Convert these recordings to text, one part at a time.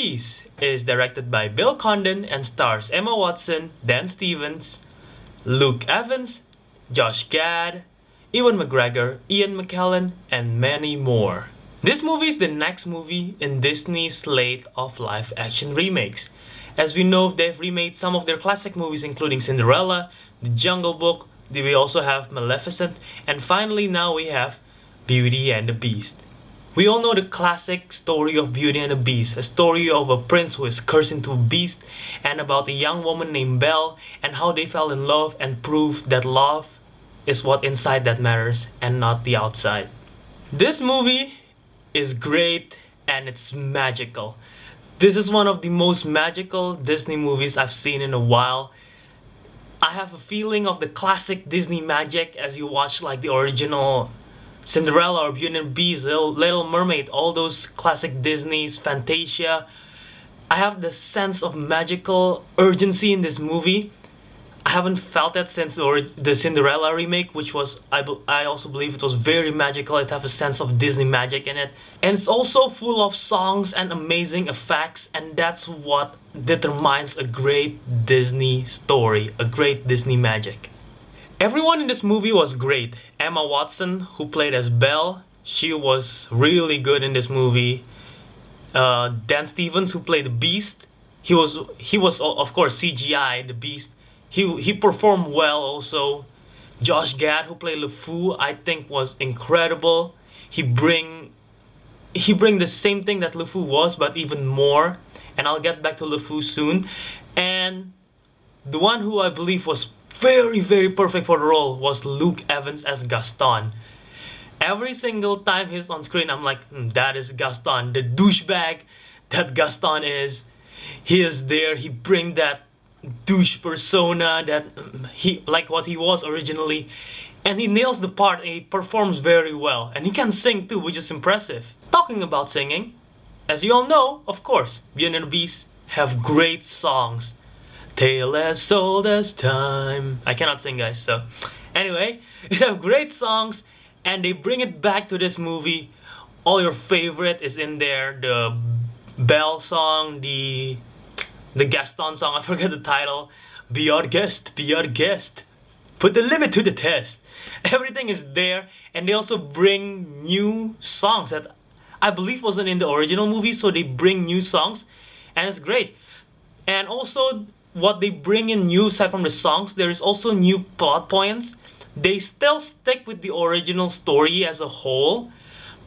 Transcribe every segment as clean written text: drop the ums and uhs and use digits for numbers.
Beast is directed by Bill Condon and stars Emma Watson, Dan Stevens, Luke Evans, Josh Gad, Ewan McGregor, Ian McKellen, and many more. This movie is the next movie in Disney's slate of live-action remakes. As we know, they've remade some of their classic movies including Cinderella, The Jungle Book, we also have Maleficent, and finally now we have Beauty and the Beast. We all know the classic story of Beauty and the Beast, a story of a prince who is cursed into a beast, and about a young woman named Belle and how they fell in love and proved that love is what inside that matters and not the outside. This movie is great and it's magical. This is one of the most magical Disney movies I've seen in a while. I have a feeling of the classic Disney magic as you watch like the original Cinderella or Beauty and the Beast, Little Mermaid, all those classic Disney's, Fantasia. I have the sense of magical urgency in this movie. I haven't felt that since the Cinderella remake, which was, I also believe it was very magical. It has a sense of Disney magic in it. And it's also full of songs and amazing effects, and that's what determines a great Disney story, a great Disney magic. Everyone in this movie was great. Emma Watson, who played as Belle, she was really good in this movie. Dan Stevens, who played the Beast, he was of course CGI, the Beast. He performed well also. Josh Gad, who played LeFou, I think was incredible. He bring the same thing that LeFou was, but even more. And I'll get back to LeFou soon. And the one who I believe was very, very perfect for the role was Luke Evans as Gaston. Every single time he's on screen, I'm like, that is Gaston, the douchebag that Gaston is. He is there. He bring that douche persona that he like what he was originally, and he nails the part and he performs very well, and he can sing too, which is impressive. Talking about singing, as you all know, of course, Beauty and the Beast have great songs. Tale as old as time. I cannot sing, guys, so anyway, they have great songs and they bring it back to this movie. All your favorite is in there. The Belle song, the Gaston song, I forget the title. Be our guest, be our guest. Put the limit to the test. Everything is there, and they also bring new songs that I believe wasn't in the original movie, so they bring new songs, and it's great. And also, what they bring in new aside from the songs, there is also new plot points. They still stick with the original story as a whole,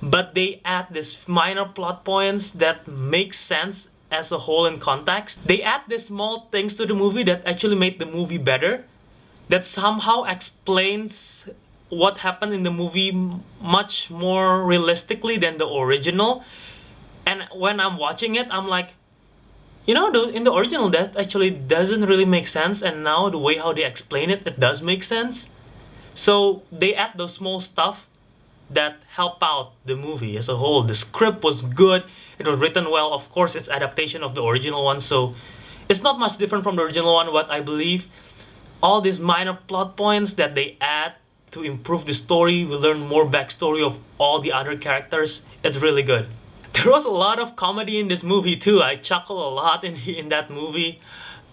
but they add this minor plot points that make sense as a whole in context. They add these small things to the movie that actually made the movie better, that somehow explains what happened in the movie much more realistically than the original. And when I'm watching it, I'm like, in the original that actually doesn't really make sense, and now the way how they explain it, it does make sense. So they add those small stuff that help out the movie as a whole. The script was good, it was written well. Of course, it's adaptation of the original one, so it's not much different from the original one, but I believe all these minor plot points that they add to improve the story, we learn more backstory of all the other characters. It's really good. There was a lot of comedy in this movie too. I chuckle a lot in that movie.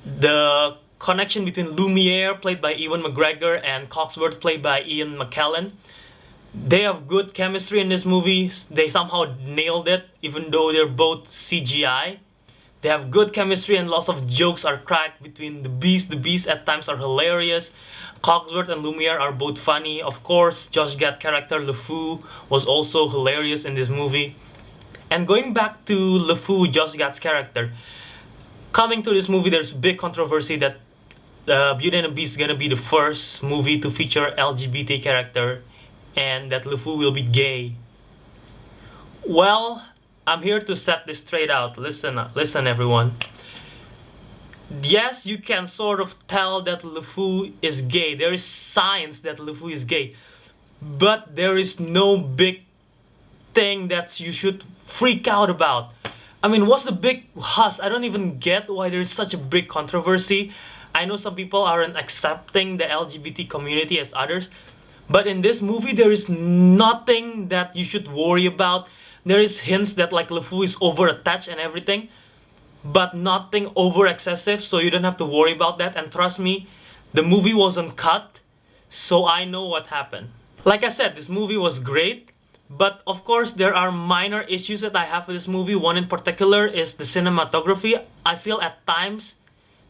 The connection between Lumiere, played by Ewan McGregor, and Cogsworth, played by Ian McKellen. They have good chemistry in this movie. They somehow nailed it, even though they're both CGI. They have good chemistry and lots of jokes are cracked between the Beast. The Beast at times are hilarious. Cogsworth and Lumiere are both funny. Of course, Josh Gad's character LeFou was also hilarious in this movie. And going back to LeFou, Josh Gad's character, coming to this movie, there's big controversy that Beauty and the Beast is gonna be the first movie to feature LGBT character, and that LeFou will be gay. Well, I'm here to set this straight out. Listen everyone. Yes, you can sort of tell that LeFou is gay. There is signs that LeFou is gay, but there is no big thing that you should freak out about. I mean, what's the big fuss? I don't even get why there's such a big controversy. I know some people aren't accepting the LGBT community as others, but in this movie there is nothing that you should worry about. There is hints that like LeFou is over-attached and everything, but nothing over excessive, so you don't have to worry about that. And trust me, the movie wasn't cut, so I know what happened. Like I said, this movie was great, but of course there are minor issues that I have with this movie. One in particular is the cinematography. I feel at times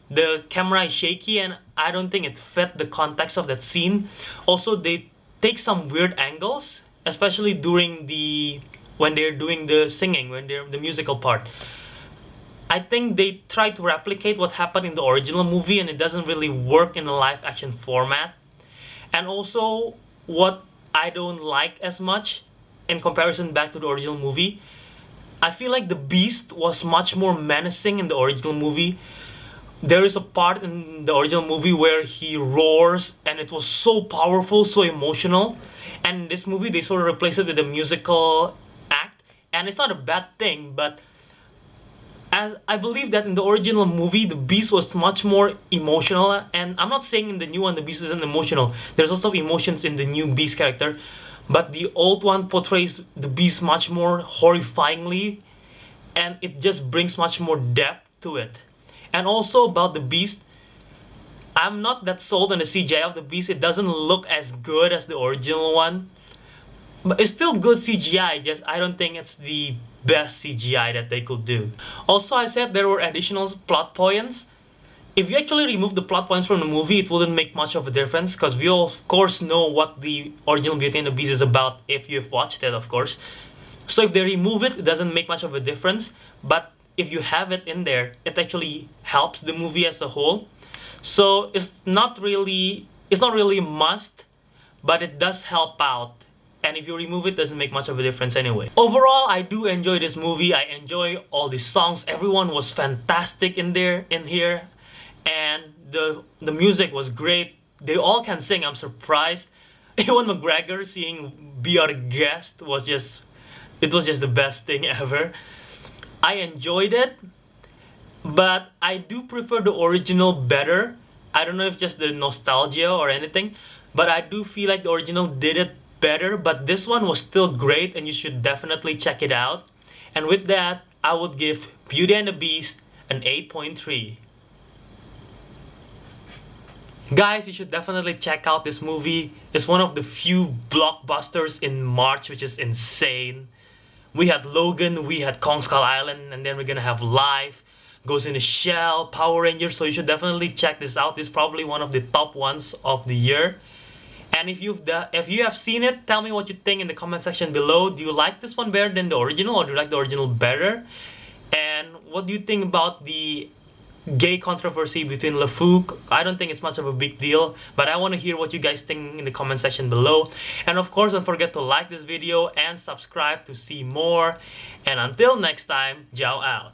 the camera is shaky and I don't think it fit the context of that scene. Also, they take some weird angles, especially during when they're doing the singing, when they're the musical part. I think they try to replicate what happened in the original movie and it doesn't really work in a live action format. And also, what I don't like as much in comparison back to the original movie, I feel like the Beast was much more menacing in the original movie. There is a part in the original movie where he roars and it was so powerful, so emotional. And in this movie, they sort of replaced it with a musical act. And it's not a bad thing, but as I believe that in the original movie, the Beast was much more emotional. And I'm not saying in the new one, the Beast isn't emotional. There's also emotions in the new Beast character. But the old one portrays the Beast much more horrifyingly. And it just brings much more depth to it. And also about the Beast, I'm not that sold on the CGI of the Beast. It doesn't look as good as the original one. But it's still good CGI, just I don't think it's the best CGI that they could do. Also, I said there were additional plot points. If you actually remove the plot points from the movie, it wouldn't make much of a difference, because we all, of course, know what the original Beauty and the Beast is about if you've watched it, of course. So if they remove it, it doesn't make much of a difference. But if you have it in there, it actually helps the movie as a whole. So it's not really a must, but it does help out. And if you remove it, doesn't make much of a difference anyway. Overall, I do enjoy this movie. I enjoy all the songs. Everyone was fantastic in here. And the music was great. They all can sing, I'm surprised. Ewan McGregor seeing Be Our Guest was just the best thing ever. I enjoyed it, but I do prefer the original better. I don't know if just the nostalgia or anything, but I do feel like the original did it better, but this one was still great and you should definitely check it out. And with that, I would give Beauty and the Beast an 8.3. Guys, you should definitely check out this movie. It's one of the few blockbusters in March, which is insane. We had Logan, we had Kong Skull Island, and then we're gonna have Life, Ghost in the Shell, Power Rangers, so you should definitely check this out. This is probably one of the top ones of the year. And if you have seen it, tell me what you think in the comment section below. Do you like this one better than the original, or do you like the original better? And what do you think about the gay controversy between LeFou? I don't think it's much of a big deal, but I want to hear what you guys think in the comment section below. And of course, don't forget to like this video and subscribe to see more. And until next time, Jiao out.